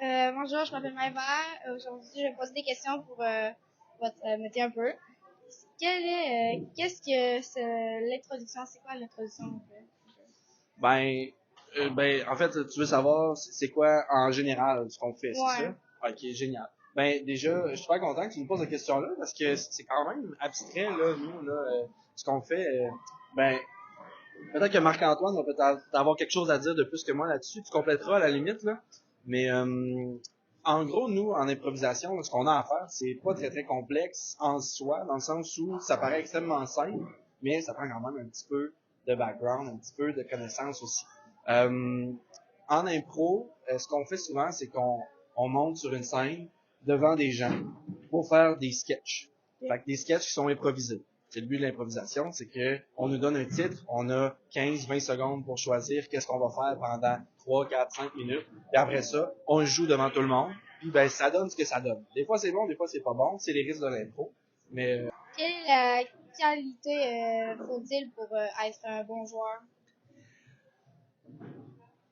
Bonjour, je m'appelle Maëva. Aujourd'hui, je vais poser des questions pour votre métier un peu. Qu'est-ce que l'introduction? C'est quoi l'introduction un peu? En fait, tu veux savoir c'est quoi en général ce qu'on fait, c'est Ouais. ça? Ok, génial. Déjà, je suis super content que tu me poses cette question-là parce que c'est quand même abstrait, là, nous, là, ce qu'on fait. Ben, Peut-être que Marc-Antoine va peut-être avoir quelque chose à dire de plus que moi là-dessus. Tu compléteras à la limite, là. Mais en gros, nous, en improvisation, là, ce qu'on a à faire, c'est pas très très complexe en soi, dans le sens où ça paraît extrêmement simple, mais ça prend quand même un petit peu de background, un petit peu de connaissances aussi. Euh, En impro, ce qu'on fait souvent, c'est qu'on monte sur une scène devant des gens pour faire des sketchs. Fait que des sketchs qui sont improvisés. C'est le but de l'improvisation, c'est que on nous donne un titre, on a 15-20 secondes pour choisir qu'est-ce qu'on va faire pendant 3, 4, 5 minutes. Et après ça, on joue devant tout le monde. Puis ben ça donne ce que ça donne. Des fois c'est bon, des fois c'est pas bon. C'est les risques de l'impro. Mais Quelle est la qualité faut-il pour être un bon joueur?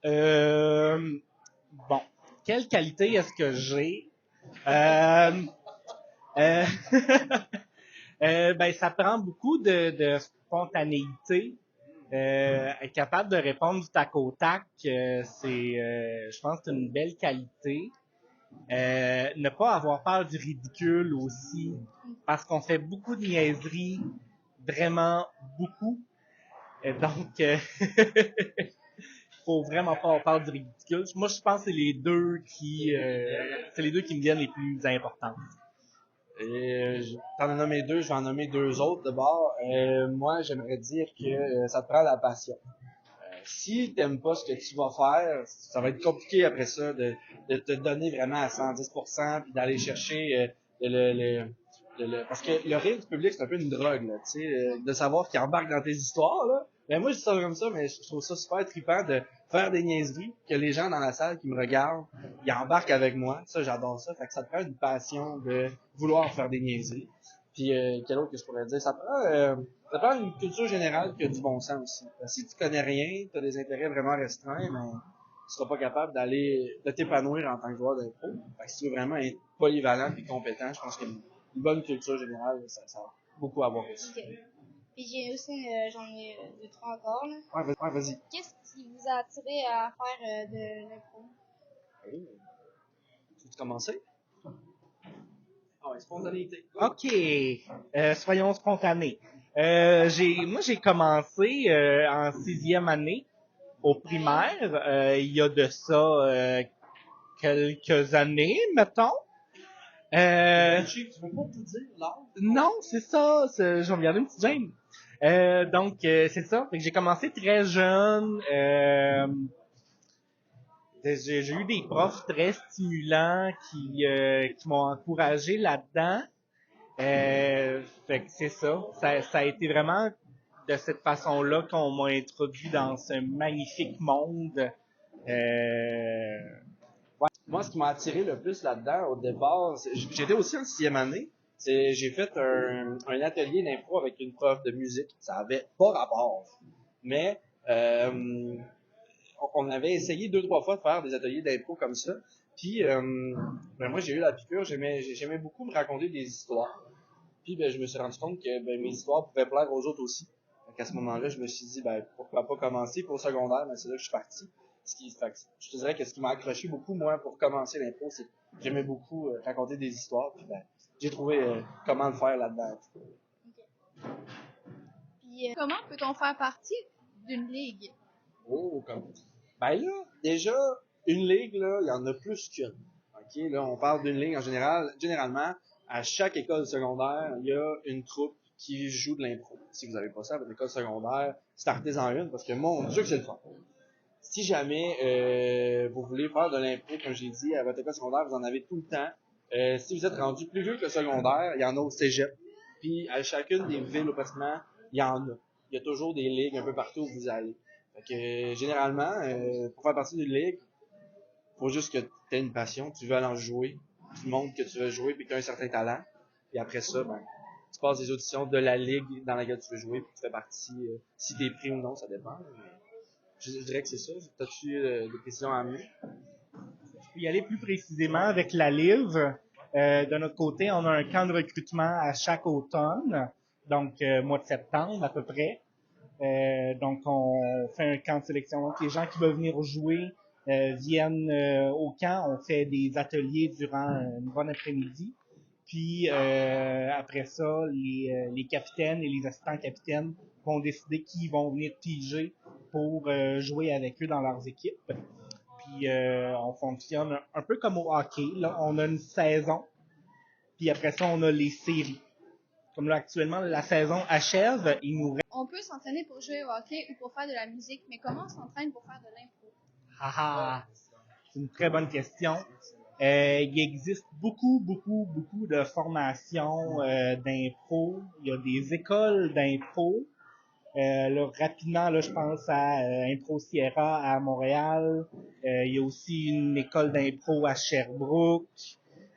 Euh, bon, quelle qualité est-ce que j'ai? Euh, euh, Ça prend beaucoup de spontanéité. Être capable de répondre du tac au tac, je pense, que c'est une belle qualité. Ne pas avoir peur du ridicule aussi, parce qu'on fait beaucoup de niaiseries, vraiment beaucoup. Donc, faut vraiment pas avoir peur du ridicule. Moi, je pense que c'est les deux qui me viennent les plus importants. T'en as nommé deux, je vais en nommer deux autres d'abord. Moi, j'aimerais dire que ça te prend la passion. Si t'aimes pas ce que tu vas faire, ça va être compliqué après ça de te donner vraiment à 110% puis d'aller chercher le, le, parce que le rire du public, c'est un peu une drogue, là, tu sais, de savoir qu'il embarque dans tes histoires, là. Mais moi, je dis ça comme ça, mais je trouve ça super trippant de faire des niaiseries, que les gens dans la salle qui me regardent, ils embarquent avec moi. Ça, j'adore ça. Fait que ça te prend une passion de vouloir faire des niaiseries. Puis, quel autre que je pourrais dire? Ça prend une culture générale qui a du bon sens aussi. Si tu connais rien, tu as des intérêts vraiment restreints, mais tu seras pas capable de t'épanouir en tant que joueur d'impro. Fait que si tu veux vraiment être polyvalent et compétent, je pense qu'une bonne culture générale, ça a beaucoup à voir aussi. Ok. Puis j'ai aussi, j'en ai deux, trois encore, là. Ouais, vas-y. Qu'est-ce qui vous a attiré à faire de l'impro? Tu veux commencer? Ah ouais, spontanéité. OK. Soyons spontanés. Moi, j'ai commencé en 6e année au primaire, il y a de ça quelques années, mettons. Tu veux pas tout dire, là? Non, c'est ça. Je vais me garder une petite gêne. C'est ça. Fait que j'ai commencé très jeune. J'ai eu des profs très stimulants qui m'ont encouragé là-dedans. Fait que c'est ça. Ça a été vraiment de cette façon-là qu'on m'a introduit dans ce magnifique monde. Moi, ce qui m'a attiré le plus là-dedans, au départ, j'étais aussi en 6e année. J'ai fait un atelier d'impro avec une prof de musique. Ça avait pas rapport. Mais on avait essayé 2, 3 fois de faire des ateliers d'impro comme ça. Puis, moi, j'ai eu la piqûre. J'aimais beaucoup me raconter des histoires. Puis, je me suis rendu compte que mes histoires pouvaient plaire aux autres aussi. Donc, à ce moment-là, je me suis dit, pourquoi pas commencer pour le secondaire, mais c'est là que je suis parti. Je te dirais que ce qui m'a accroché beaucoup, moi, pour commencer l'impro, c'est que j'aimais beaucoup raconter des histoires. Puis, j'ai trouvé comment le faire là-dedans. Puis comment peut-on faire partie d'une ligue? Oh, comme. Là, déjà, une ligue, là, il y en a plus qu'une. OK, là, on parle d'une ligue en général. Généralement, à chaque école secondaire, il y a une troupe qui joue de l'impro. Si vous n'avez pas ça à votre école secondaire, startez-en une parce que mon Dieu que c'est le fun. Si jamais vous voulez faire de l'impro, comme j'ai dit, à votre école secondaire, vous en avez tout le temps. Si vous êtes rendu plus vieux que le secondaire, il y en a au cégep. Puis à chacune des villes au bâtiment, il y en a. Il y a toujours des ligues un peu partout où vous allez. Fait que généralement, pour faire partie d'une ligue, faut juste que tu aies une passion, tu veux aller en jouer, tu montres que tu veux jouer puis que tu as un certain talent. Et après ça, tu passes des auditions de la ligue dans laquelle tu veux jouer puis tu fais partie. Si t'es pris ou non, ça dépend. Mais je dirais que c'est ça. T'as-tu des précisions à amener? peux y aller plus précisément avec la LIV. De notre côté, on a un camp de recrutement à chaque automne, donc mois de septembre à peu près. Donc, on fait un camp de sélection. Donc, les gens qui veulent venir jouer viennent au camp. On fait des ateliers durant une bonne après-midi. Puis, après ça, les capitaines et les assistants capitaines vont décider qui vont venir piger pour jouer avec eux dans leurs équipes. Puis, on fonctionne un peu comme au hockey. Là, on a une saison. Puis après ça, on a les séries. Comme là, actuellement, la saison achève. Il nous reste... On peut s'entraîner pour jouer au hockey ou pour faire de la musique, mais comment on s'entraîne pour faire de l'impro? C'est une très bonne question. Il existe beaucoup de formations d'impro. Il y a des écoles d'impro. Là, rapidement, là, je pense à Impro Sierra à Montréal. Il y a aussi une école d'impro à Sherbrooke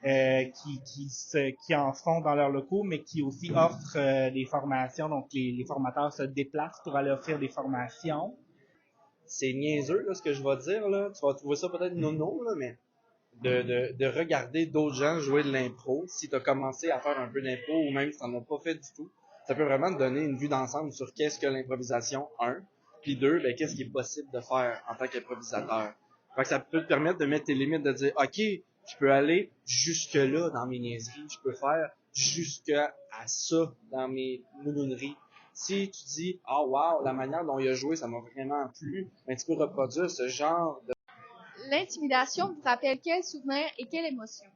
qui en font dans leurs locaux, mais qui aussi offrent des formations. Donc, les formateurs se déplacent pour aller offrir des formations. C'est niaiseux, là, ce que je vais dire, là. Tu vas trouver ça peut-être nono, là, mais de regarder d'autres gens jouer de l'impro, si tu as commencé à faire un peu d'impro ou même si tu n'en as pas fait du tout, ça peut vraiment te donner une vue d'ensemble sur qu'est-ce que l'improvisation, puis deux, ben, qu'est-ce qui est possible de faire en tant qu'improvisateur. Fait que ça peut te permettre de mettre tes limites, de dire, OK, je peux aller jusque-là dans mes niaiseries, je peux faire jusqu'à ça dans mes nounouneries. Si tu dis, ah wow, la manière dont il a joué, ça m'a vraiment plu, ben, tu peux reproduire ce genre de... L'intimidation vous rappelle quel souvenir et quelle émotion?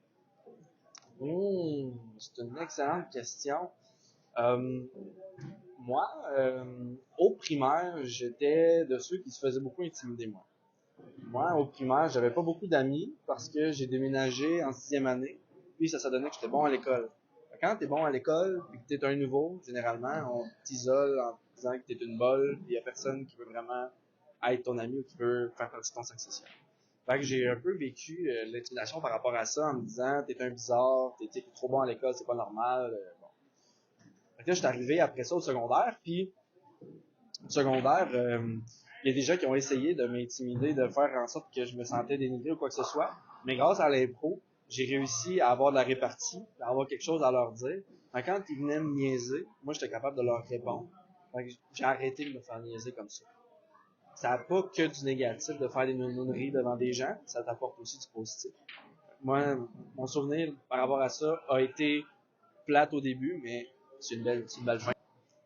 C'est une excellente question. Moi, au primaire, j'étais de ceux qui se faisaient beaucoup intimider, moi. Moi, au primaire, j'avais pas beaucoup d'amis parce que j'ai déménagé en 6e année, puis ça donnait que j'étais bon à l'école. Quand t'es bon à l'école et que t'es un nouveau, généralement, on t'isole en disant que t'es une bolle, puis il y a personne qui veut vraiment être ton ami ou qui veut faire partie de ton cercle social. Fait que j'ai un peu vécu l'intimidation par rapport à ça en me disant t'es un bizarre, t'es trop bon à l'école, c'est pas normal. Bon. Fait que là, j'étais arrivé après ça au secondaire, puis au secondaire, il y a des gens qui ont essayé de m'intimider, de faire en sorte que je me sentais dénigré ou quoi que ce soit. Mais grâce à l'impro, j'ai réussi à avoir de la répartie, à avoir quelque chose à leur dire. Fait que quand ils venaient me niaiser, moi j'étais capable de leur répondre. Fait que j'ai arrêté de me faire niaiser comme ça. Ça n'a pas que du négatif de faire des nounouneries devant des gens, ça t'apporte aussi du positif. Moi, mon souvenir par rapport à ça a été plate au début, mais c'est une belle fin.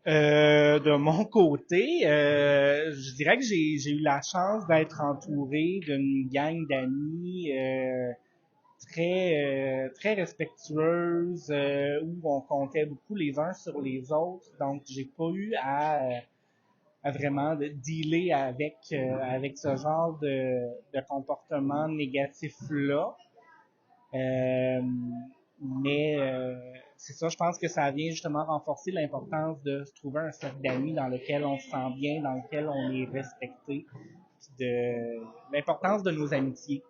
De mon côté, je dirais que j'ai eu la chance d'être entouré d'une gang d'amis très respectueuse, où on comptait beaucoup les uns sur les autres. Donc, j'ai pas eu à vraiment dealer avec ce genre de comportement négatif-là. Mais c'est ça, je pense que ça vient justement renforcer l'importance de se trouver un cercle d'amis dans lequel on se sent bien, dans lequel on est respecté, puis de l'importance de nos amitiés.